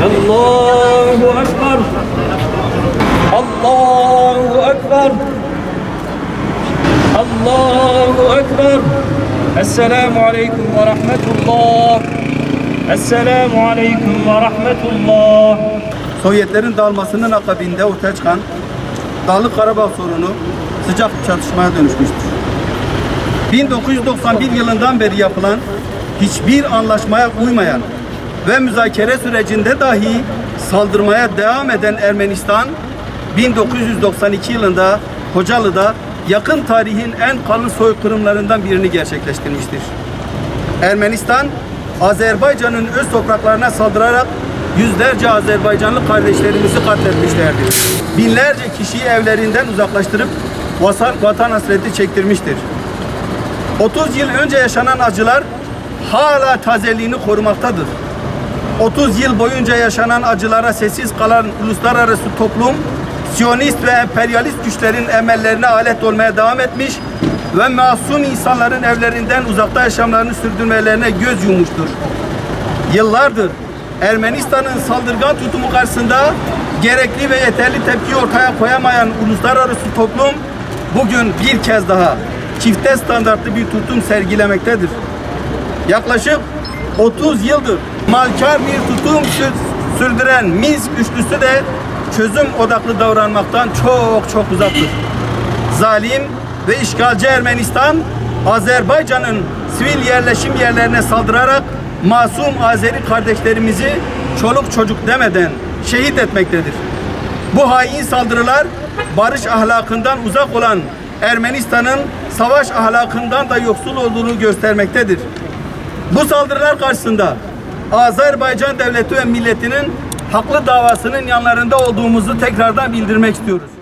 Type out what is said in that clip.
Allahu Ekber. Allahu Ekber. Allahu Ekber. Esselamu Aleyküm ve Rahmetullah. Esselamu Aleyküm ve Rahmetullah. Sovyetlerin dağılmasının akabinde ortaya çıkan Dağlık Karabağ sorunu sıcak çatışmaya dönüşmüştür. 1991 yılından beri yapılan hiçbir anlaşmaya uymayan ve müzakere sürecinde dahi saldırmaya devam eden Ermenistan, 1992 yılında Kocalı'da yakın tarihin en kalın soykırımlarından birini gerçekleştirmiştir. Ermenistan, Azerbaycan'ın öz topraklarına saldırarak yüzlerce Azerbaycanlı kardeşlerimizi katletmişlerdir. Binlerce kişiyi evlerinden uzaklaştırıp vatan hasreti çektirmiştir. 30 yıl önce yaşanan acılar hala tazeliğini korumaktadır. 30 yıl boyunca yaşanan acılara sessiz kalan uluslararası toplum, Siyonist ve emperyalist güçlerin emellerine alet olmaya devam etmiş ve masum insanların evlerinden uzakta yaşamlarını sürdürmelerine göz yummuştur. Yıllardır Ermenistan'ın saldırgan tutumu karşısında gerekli ve yeterli tepki ortaya koyamayan uluslararası toplum bugün bir kez daha çifte standartlı bir tutum sergilemektedir. Yaklaşık 30 yıldır malkar bir tutum sürdüren Minsk üçlüsü de çözüm odaklı davranmaktan çok uzaktır. Zalim ve işgalci Ermenistan, Azerbaycan'ın sivil yerleşim yerlerine saldırarak masum Azeri kardeşlerimizi çoluk çocuk demeden şehit etmektedir. Bu hain saldırılar barış ahlakından uzak olan Ermenistan'ın savaş ahlakından da yoksul olduğunu göstermektedir. Bu saldırılar karşısında Azerbaycan devleti ve milletinin haklı davasının yanlarında olduğumuzu tekrardan bildirmek istiyoruz.